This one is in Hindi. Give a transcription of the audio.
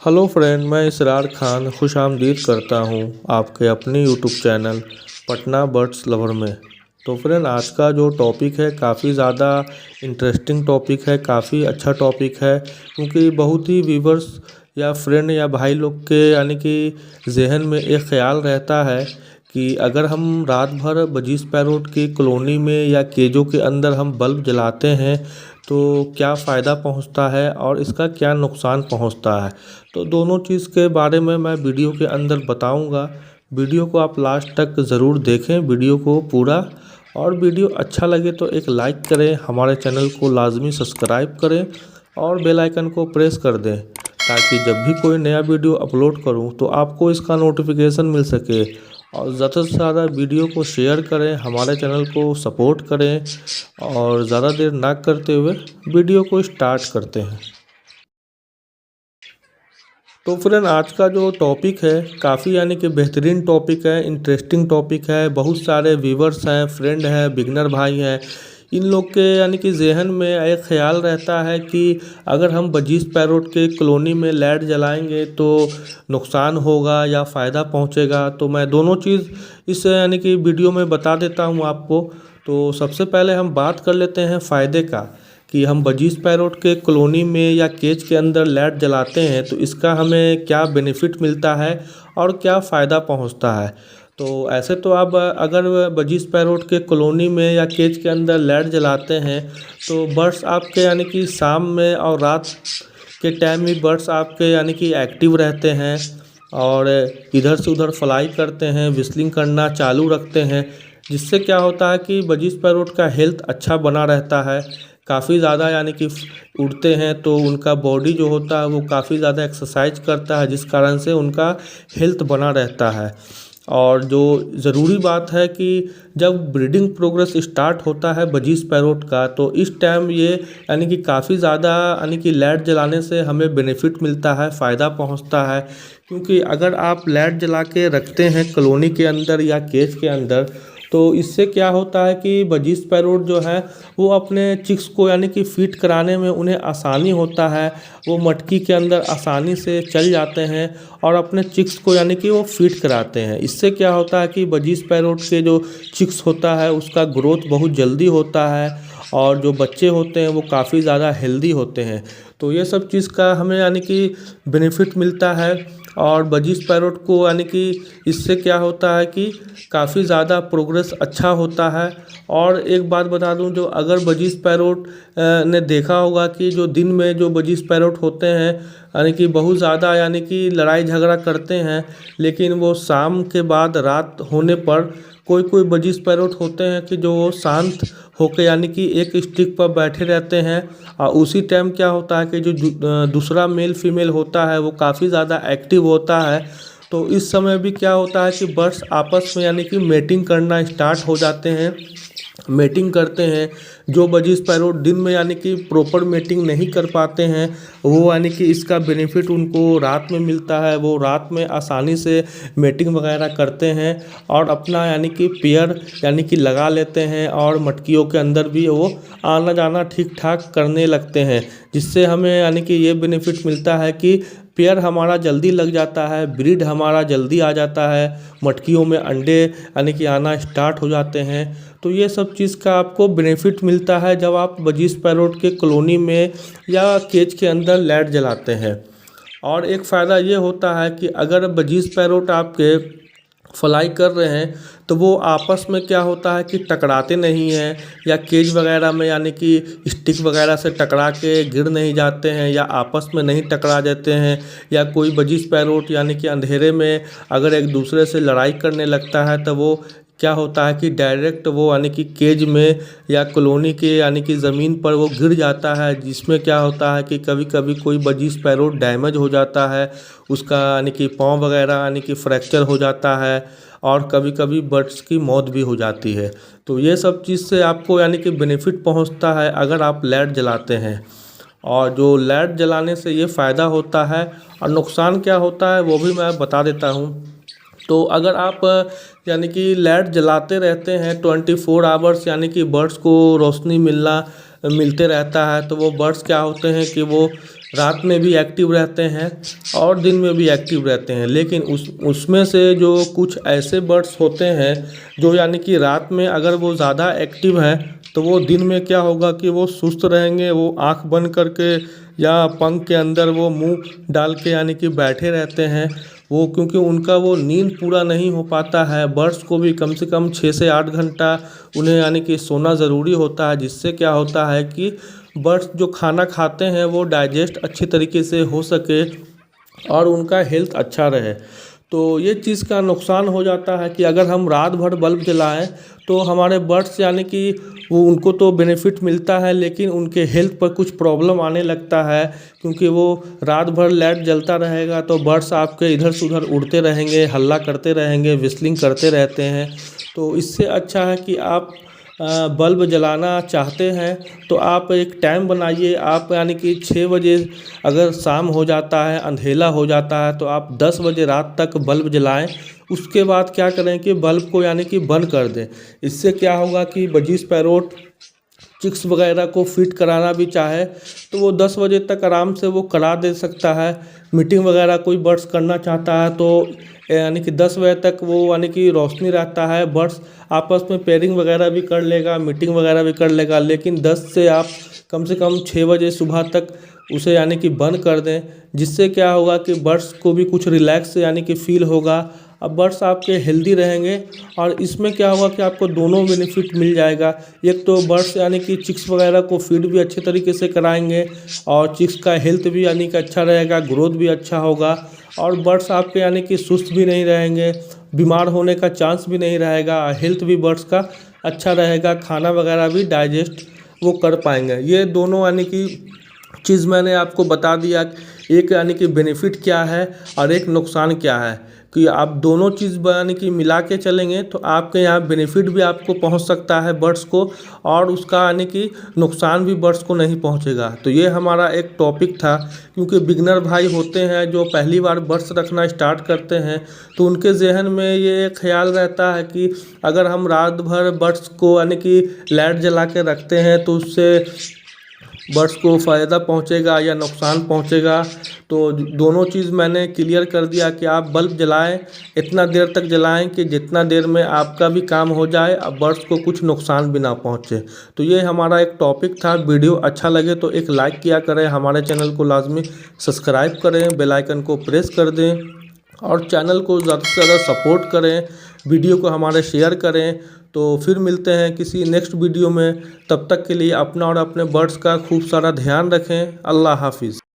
हेलो फ्रेंड, मैं इसरार खान खुशामदीद करता हूँ आपके अपने YouTube channel Patna birds lover में। तो फ्रेंड, आज का जो टॉपिक है काफ़ी ज़्यादा इंटरेस्टिंग टॉपिक है, काफ़ी अच्छा टॉपिक है, क्योंकि बहुत ही व्यूवर्स या फ्रेंड या भाई लोग के यानी कि जहन में एक ख़्याल रहता है कि अगर हम रात भर बजीज पैरोट की कॉलोनी में या केजों के अंदर हम बल्ब जलाते हैं तो क्या फ़ायदा पहुंचता है और इसका क्या नुकसान पहुंचता है। तो दोनों चीज़ के बारे में मैं वीडियो के अंदर बताऊंगा। वीडियो को आप लास्ट तक ज़रूर देखें, वीडियो को पूरा। और वीडियो अच्छा लगे तो एक लाइक करें, हमारे चैनल को लाजमी सब्सक्राइब करें और बेल आइकन को प्रेस कर दें, ताकि जब भी कोई नया वीडियो अपलोड करूं तो आपको इसका नोटिफिकेशन मिल सके। और ज़्यादा से ज़्यादा वीडियो को शेयर करें, हमारे चैनल को सपोर्ट करें। और ज़्यादा देर ना करते हुए वीडियो को स्टार्ट करते हैं। तो फ्रेंड, आज का जो टॉपिक है काफ़ी यानी कि बेहतरीन टॉपिक है, इंटरेस्टिंग टॉपिक है। बहुत सारे व्यूवर्स हैं, फ्रेंड हैं, बिगनर भाई हैं, इन लोग के यानी कि जहन में एक ख्याल रहता है कि अगर हम बजीज पैरोट के कॉलोनी में लाइट जलाएंगे तो नुकसान होगा या फ़ायदा पहुंचेगा। तो मैं दोनों चीज़ इस यानी कि वीडियो में बता देता हूं आपको। तो सबसे पहले हम बात कर लेते हैं फ़ायदे का, कि हम बजीज पैरोट के कॉलोनी में या केज के अंदर लाइट जलाते हैं तो इसका हमें क्या बेनिफिट मिलता है और क्या फ़ायदा पहुंचता है। तो ऐसे तो आप अगर बजीज पैरोट के कॉलोनी में या केज के अंदर लाइट जलाते हैं तो बर्ड्स आपके यानी कि शाम में और रात के टाइम भी बर्ड्स आपके यानी कि एक्टिव रहते हैं और इधर से उधर फ्लाई करते हैं, विस्लिंग करना चालू रखते हैं, जिससे क्या होता है कि बजीज पैरोट का हेल्थ अच्छा बना रहता है। काफ़ी ज़्यादा यानी कि उड़ते हैं तो उनका बॉडी जो होता है वो काफ़ी ज़्यादा एक्सरसाइज करता है, जिस कारण से उनका हेल्थ बना रहता है। और जो ज़रूरी बात है कि जब ब्रीडिंग प्रोग्रेस स्टार्ट होता है बजीज पैरोट का तो इस टाइम ये यानी कि काफ़ी ज़्यादा यानी कि लाइट जलाने से हमें बेनिफिट मिलता है, फ़ायदा पहुंचता है। क्योंकि अगर आप लाइट जला के रखते हैं कॉलोनी के अंदर या केज के अंदर तो इससे क्या होता है कि बजीज पैरोट जो है वो अपने चिक्स को यानी कि फीड कराने में उन्हें आसानी होता है। वो मटकी के अंदर आसानी से चल जाते हैं और अपने चिक्स को यानी कि वो फीड कराते हैं। इससे क्या होता है कि बजीज पैरोट के जो चिक्स होता है उसका ग्रोथ बहुत जल्दी होता है और जो बच्चे होते हैं वो काफ़ी ज़्यादा हेल्दी होते हैं। तो ये सब चीज़ का हमें यानी कि बेनिफिट मिलता है। और बजीज पैरोट को यानी कि इससे क्या होता है कि काफ़ी ज़्यादा प्रोग्रेस अच्छा होता है। और एक बात बता दूं, जो अगर बजीज पैरोट ने देखा होगा कि जो दिन में जो बजीज पैरोट होते हैं यानी कि बहुत ज़्यादा यानी कि लड़ाई झगड़ा करते हैं, लेकिन वो शाम के बाद रात होने पर कोई कोई बजीज पैरोट होते हैं कि जो वो शांत होकर यानी कि एक स्टिक पर बैठे रहते हैं। और उसी टाइम क्या होता है कि जो दूसरा मेल फीमेल होता है वो काफ़ी ज़्यादा एक्टिव होता है। तो इस समय भी क्या होता है कि बर्ड्स आपस में यानी कि मेटिंग करना स्टार्ट हो जाते हैं, मेटिंग करते हैं। जो बजीज पैरोट दिन में यानी कि प्रॉपर मेटिंग नहीं कर पाते हैं वो यानी कि इसका बेनिफिट उनको रात में मिलता है। वो रात में आसानी से मेटिंग वगैरह करते हैं और अपना यानी कि पेयर यानी कि लगा लेते हैं और मटकियों के अंदर भी वो आना जाना ठीक ठाक करने लगते हैं, जिससे हमें यानी कि ये बेनिफिट मिलता है कि पेयर हमारा जल्दी लग जाता है, ब्रीड हमारा जल्दी आ जाता है, मटकियों में अंडे यानी कि आना स्टार्ट हो जाते हैं। तो ये सब चीज़ का आपको बेनिफिट मिलता है जब आप बजीज पैरोट के कॉलोनी में या केज के अंदर लाइट जलाते हैं। और एक फ़ायदा ये होता है कि अगर बजीज पैरोट आपके फ्लाई कर रहे हैं तो वो आपस में क्या होता है कि टकराते नहीं हैं, या केज वगैरह में यानी कि स्टिक वगैरह से टकरा के गिर नहीं जाते हैं या आपस में नहीं टकरा जाते हैं। या कोई बजीज पैरोट यानी कि अंधेरे में अगर एक दूसरे से लड़ाई करने लगता है तो वो क्या होता है कि डायरेक्ट वो यानी कि केज में या कॉलोनी के यानी कि ज़मीन पर वो गिर जाता है, जिसमें क्या होता है कि कभी कभी कोई बजीज पैरोट डैमेज हो जाता है, उसका यानी कि पाँव वगैरह यानी कि फ्रैक्चर हो जाता है और कभी कभी बर्ड्स की मौत भी हो जाती है। तो ये सब चीज़ से आपको यानी कि बेनिफिट पहुंचता है अगर आप लाइट जलाते हैं। और जो लाइट जलाने से ये फ़ायदा होता है और नुकसान क्या होता है वो भी मैं बता देता हूँ। तो अगर आप यानी कि लाइट जलाते रहते हैं 24 आवर्स यानी कि बर्ड्स को रोशनी मिलते रहता है तो वो बर्ड्स क्या होते हैं कि वो रात में भी एक्टिव रहते हैं और दिन में भी एक्टिव रहते हैं। लेकिन उसमें से जो कुछ ऐसे बर्ड्स होते हैं जो यानी कि रात में अगर वो ज़्यादा एक्टिव हैं तो वो दिन में क्या होगा कि वो सुस्त रहेंगे, वो आँख बंद करके या पंख के अंदर वो मुंह डाल के यानी कि बैठे रहते हैं। वो क्योंकि उनका वो नींद पूरा नहीं हो पाता है। बर्ड्स को भी कम से कम 6 से 8 घंटा उन्हें यानी कि सोना ज़रूरी होता है, जिससे क्या होता है कि बर्ड्स जो खाना खाते हैं वो डाइजेस्ट अच्छी तरीके से हो सके और उनका हेल्थ अच्छा रहे। तो ये चीज़ का नुकसान हो जाता है कि अगर हम रात भर बल्ब जलाएं तो हमारे बर्ड्स यानी कि वो उनको तो बेनिफिट मिलता है लेकिन उनके हेल्थ पर कुछ प्रॉब्लम आने लगता है, क्योंकि वो रात भर लाइट जलता रहेगा तो बर्ड्स आपके इधर से उधर उड़ते रहेंगे, हल्ला करते रहेंगे, विस्लिंग करते रहते हैं। तो इससे अच्छा है कि आप बल्ब जलाना चाहते हैं तो आप एक टाइम बनाइए। आप यानी कि 6 बजे अगर शाम हो जाता है, अंधेला हो जाता है, तो आप 10 बजे रात तक बल्ब जलाएं। उसके बाद क्या करें कि बल्ब को यानी कि बंद कर दें। इससे क्या होगा कि बजीज पैरोट चिक्स वगैरह को फिट कराना भी चाहे तो वो 10 बजे तक आराम से वो करा दे सकता है। मीटिंग वगैरह कोई बर्ड्स करना चाहता है तो यानी कि 10 बजे तक वो यानी कि रोशनी रहता है, बर्ड्स आपस में पेयरिंग वगैरह भी कर लेगा, मीटिंग वगैरह भी कर लेगा। लेकिन 10 से आप कम से कम 6 बजे सुबह तक उसे यानी कि बंद कर दें, जिससे क्या होगा कि बर्ड्स को भी कुछ रिलैक्स यानी कि फ़ील होगा। अब बर्ड्स आपके हेल्दी रहेंगे और इसमें क्या होगा कि आपको दोनों बेनिफिट मिल जाएगा। एक तो बर्ड्स यानी कि चिक्स वगैरह को फीड भी अच्छे तरीके से कराएंगे और चिक्स का हेल्थ भी यानी कि अच्छा रहेगा, ग्रोथ भी अच्छा होगा और बर्ड्स आपके यानी कि सुस्त भी नहीं रहेंगे, बीमार होने का चांस भी नहीं रहेगा, हेल्थ भी बर्ड्स का अच्छा रहेगा, खाना वगैरह भी डाइजेस्ट वो कर पाएंगे। ये दोनों यानी कि चीज़ मैंने आपको बता दिया, एक यानी कि बेनिफिट क्या है और एक नुकसान क्या है, कि आप दोनों चीज़ यानी कि मिला के चलेंगे तो आपके यहाँ बेनिफिट भी आपको पहुंच सकता है बर्ड्स को और उसका यानी कि नुकसान भी बर्ड्स को नहीं पहुंचेगा। तो ये हमारा एक टॉपिक था, क्योंकि बिगनर भाई होते हैं जो पहली बार बर्ड्स रखना स्टार्ट करते हैं तो उनके जहन में ये ख्याल रहता है कि अगर हम रात भर बर्ड्स को यानी कि लाइट जला के रखते हैं तो उससे बर्ड्स को फ़ायदा पहुंचेगा या नुकसान पहुंचेगा। तो दोनों चीज़ मैंने क्लियर कर दिया कि आप बल्ब जलाएं, इतना देर तक जलाएं कि जितना देर में आपका भी काम हो जाए और बर्ड्स को कुछ नुकसान भी ना पहुंचे। तो ये हमारा एक टॉपिक था। वीडियो अच्छा लगे तो एक लाइक किया करें, हमारे चैनल को लाजमी सब्सक्राइब करें, बेल आइकन को प्रेस कर दें और चैनल को ज़्यादा से ज़्यादा सपोर्ट करें, वीडियो को हमारे शेयर करें। तो फिर मिलते हैं किसी नेक्स्ट वीडियो में, तब तक के लिए अपना और अपने बर्ड्स का खूब सारा ध्यान रखें। अल्लाह हाफिज़।